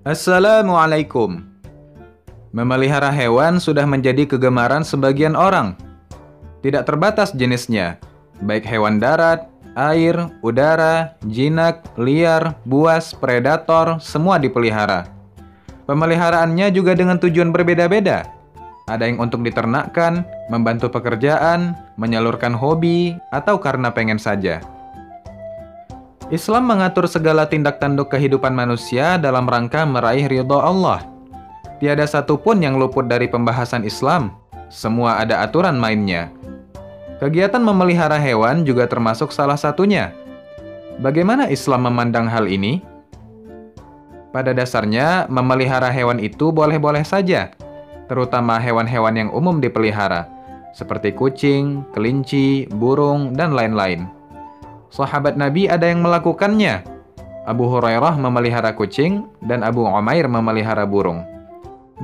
Assalamualaikum. Memelihara hewan sudah menjadi kegemaran sebagian orang. Tidak terbatas jenisnya, baik hewan darat, air, udara, jinak, liar, buas, predator, semua dipelihara. Pemeliharaannya juga dengan tujuan berbeda-beda. Ada yang untuk diternakkan, membantu pekerjaan, menyalurkan hobi, atau karena pengen saja. Islam mengatur segala tindak tanduk kehidupan manusia dalam rangka meraih ridha Allah. Tiada satupun yang luput dari pembahasan Islam. Semua ada aturan mainnya. Kegiatan memelihara hewan juga termasuk salah satunya. Bagaimana Islam memandang hal ini? Pada dasarnya, memelihara hewan itu boleh-boleh saja, terutama hewan-hewan yang umum dipelihara, seperti kucing, kelinci, burung, dan lain-lain. Sahabat Nabi ada yang melakukannya. Abu Hurairah memelihara kucing, dan Abu Umair memelihara burung.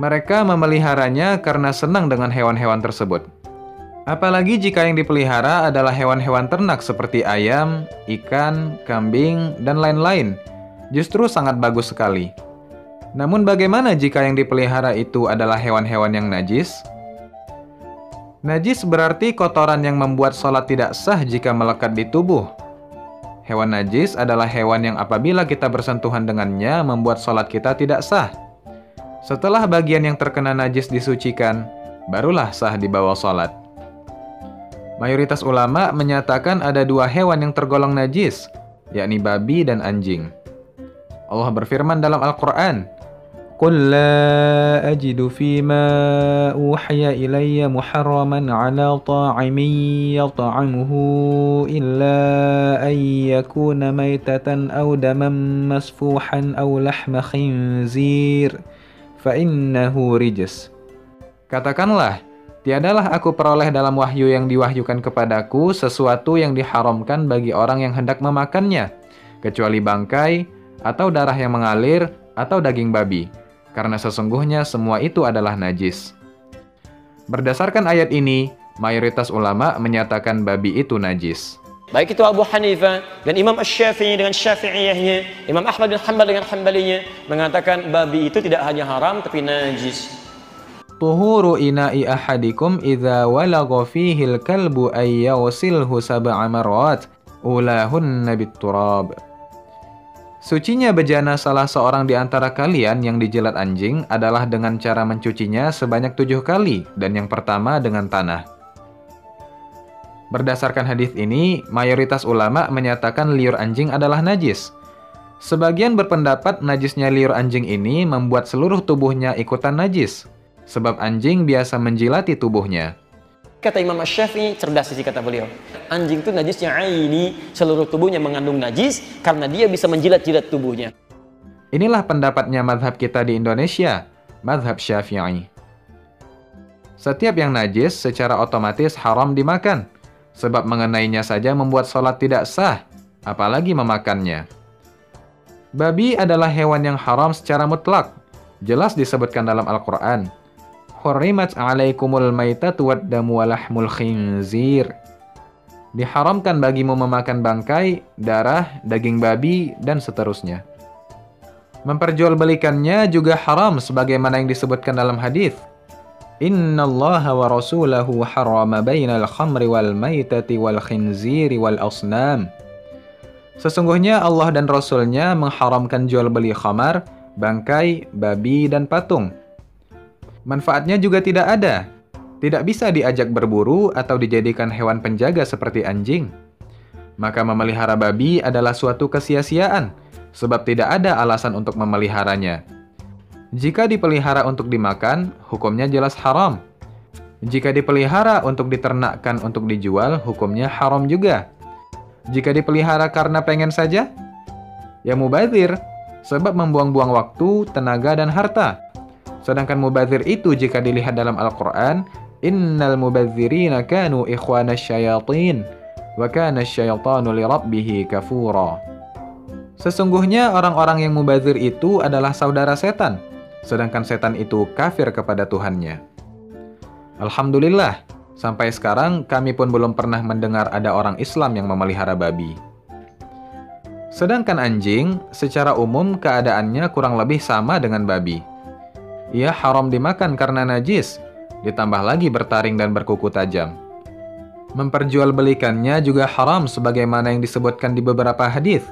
Mereka memeliharanya karena senang dengan hewan-hewan tersebut. Apalagi jika yang dipelihara adalah hewan-hewan ternak seperti ayam, ikan, kambing, dan lain-lain. Justru sangat bagus sekali. Namun bagaimana jika yang dipelihara itu adalah hewan-hewan yang najis? Najis berarti kotoran yang membuat sholat tidak sah jika melekat di tubuh. Hewan najis adalah hewan yang apabila kita bersentuhan dengannya membuat sholat kita tidak sah. Setelah bagian yang terkena najis disucikan, barulah sah dibawa sholat. Mayoritas ulama menyatakan ada dua hewan yang tergolong najis, yakni babi dan anjing. Allah berfirman dalam Al-Quran, "Qul la ajidu fima uhiya ilayya muharraman ala ta'imin yata'amuhu illa an yakuna maytatan aw daman masfuhan aw lahma khinzir fa'innahu rijs." Katakanlah, tiadalah aku peroleh dalam wahyu yang diwahyukan kepadaku sesuatu yang diharamkan bagi orang yang hendak memakannya, kecuali bangkai, atau darah yang mengalir, atau daging babi, karena sesungguhnya semua itu adalah najis. Berdasarkan ayat ini, mayoritas ulama menyatakan babi itu najis. Baik itu Abu Hanifah dan Imam Asy-Syafi'i dengan Syafi'iyahnya, Imam Ahmad bin Hanbal dengan Hanbalinya mengatakan babi itu tidak hanya haram tapi najis. Tuhuru ina'i ahadikum idza walagha fihi al-kalbu ay yawsilhu sab'a marrat ulahunna bit-turab. Sucinya bejana salah seorang di antara kalian yang dijilat anjing adalah dengan cara mencucinya sebanyak 7 kali dan yang pertama dengan tanah. Berdasarkan hadis ini, mayoritas ulama menyatakan liur anjing adalah najis. Sebagian berpendapat najisnya liur anjing ini membuat seluruh tubuhnya ikutan najis, sebab anjing biasa menjilati tubuhnya. Kata Imam Asy-Syafi'i, cerdas sih kata beliau. Anjing itu najisnya aini, seluruh tubuhnya mengandung najis karena dia bisa menjilat-jilat tubuhnya. Inilah pendapatnya mazhab kita di Indonesia, mazhab Syafi'i. Setiap yang najis secara otomatis haram dimakan, sebab mengenainya saja membuat sholat tidak sah, apalagi memakannya. Babi adalah hewan yang haram secara mutlak, jelas disebutkan dalam Al-Quran. Hurrimat 'alaikumul maitatu wad-damu wa lahmul khinzir. Diharamkan bagimu memakan bangkai, darah, daging babi, dan seterusnya. Memperjualbelikannya juga haram sebagaimana yang disebutkan dalam hadis. Innallaha wa rasulahu harrama bainal khamri wal maitati wal khinziri wal asnam. Sesungguhnya Allah dan Rasulnya mengharamkan jual beli khamar, bangkai, babi, dan patung. Manfaatnya juga tidak ada. Tidak bisa diajak berburu atau dijadikan hewan penjaga seperti anjing. Maka memelihara babi adalah suatu kesia-siaan, sebab tidak ada alasan untuk memeliharanya. Jika dipelihara untuk dimakan, hukumnya jelas haram. Jika dipelihara untuk diternakkan untuk dijual, hukumnya haram juga. Jika dipelihara karena pengen saja, ya mubazir, sebab membuang-buang waktu, tenaga, dan harta. Sedangkan mubazir itu jika dilihat dalam Al-Quran, innal mubazirina kanu ikhwana syayatin, wa kana syaitanu li rabbihi kafura. Sesungguhnya orang-orang yang mubazir itu adalah saudara setan, sedangkan setan itu kafir kepada Tuhannya. Alhamdulillah, sampai sekarang kami pun belum pernah mendengar ada orang Islam yang memelihara babi. Sedangkan anjing, secara umum keadaannya kurang lebih sama dengan babi. Ia haram dimakan karena najis, ditambah lagi bertaring dan berkuku tajam. Memperjualbelikannya juga haram sebagaimana yang disebutkan di beberapa hadis.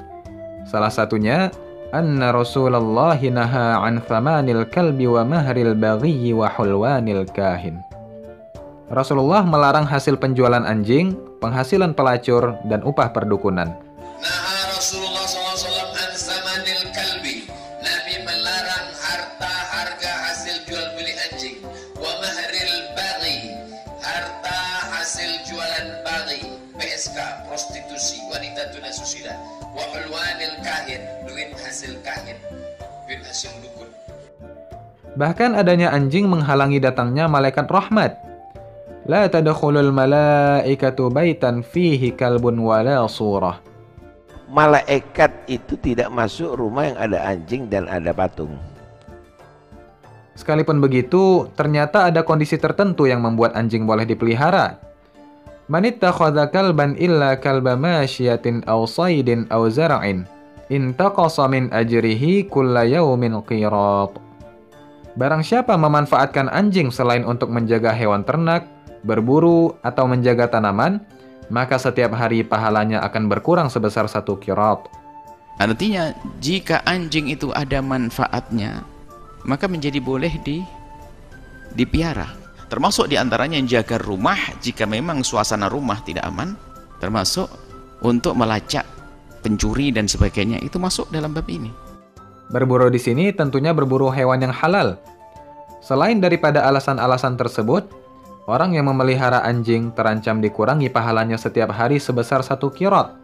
Salah satunya, anna Rasulullah naha an thamanil kalbi wa mahril baghi wa hulwanil kahin. Rasulullah melarang hasil penjualan anjing, penghasilan pelacur, dan upah perdukunan. Naha Rasulullah SAW an thamanil kalbi. Nabi melarang harga hasil jual beli anjing. Wa mahril baghi, harta hasil jualan baghi, PSK, prostitusi, wanita tunasusila. Wa hulwanil kahin, duit hasil kahin, duit hasil dukun. Bahkan adanya anjing menghalangi datangnya malaikat rahmat. La tadkhulul malaikatu baitan fihi kalbun wala surah. Malaikat itu tidak masuk rumah yang ada anjing dan ada patung. Sekalipun begitu, ternyata ada kondisi tertentu yang membuat anjing boleh dipelihara. Man ittakhadha kalban illa kalba masyiatin aw saydin aw zar'in intaqasa min ajrihi kulla yawmin qirat. Barang siapa memanfaatkan anjing selain untuk menjaga hewan ternak, berburu, atau menjaga tanaman, maka setiap hari pahalanya akan berkurang sebesar 1 qirat. Artinya, jika anjing itu ada manfaatnya, maka menjadi boleh dipiara. Termasuk diantaranya yang jaga rumah jika memang suasana rumah tidak aman, termasuk untuk melacak pencuri dan sebagainya, itu masuk dalam bab ini. Berburu di sini tentunya berburu hewan yang halal. Selain daripada alasan-alasan tersebut, orang yang memelihara anjing terancam dikurangi pahalanya setiap hari sebesar 1 qirat.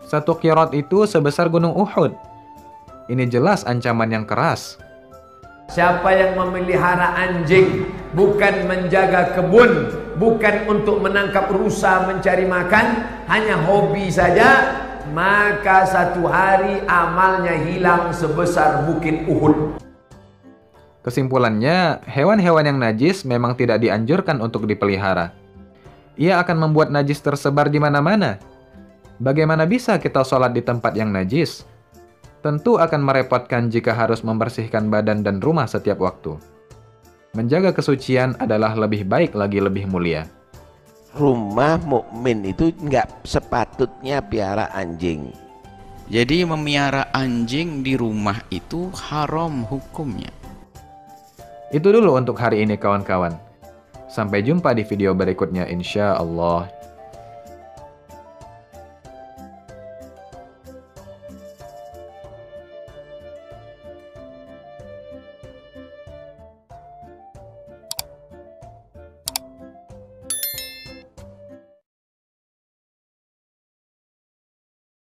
1 qirat itu sebesar gunung Uhud. Ini jelas ancaman yang keras. Siapa yang memelihara anjing bukan menjaga kebun, bukan untuk menangkap rusa mencari makan, hanya hobi saja, maka 1 hari amalnya hilang sebesar bukit Uhud. Kesimpulannya, hewan-hewan yang najis memang tidak dianjurkan untuk dipelihara. Ia akan membuat najis tersebar di mana-mana. Bagaimana bisa kita sholat di tempat yang najis? Tentu akan merepotkan jika harus membersihkan badan dan rumah setiap waktu. Menjaga kesucian adalah lebih baik lagi lebih mulia. Rumah mukmin itu nggak sepatutnya piara anjing. Jadi memiara anjing di rumah itu haram hukumnya. Itu dulu untuk hari ini kawan-kawan. Sampai jumpa di video berikutnya insya Allah.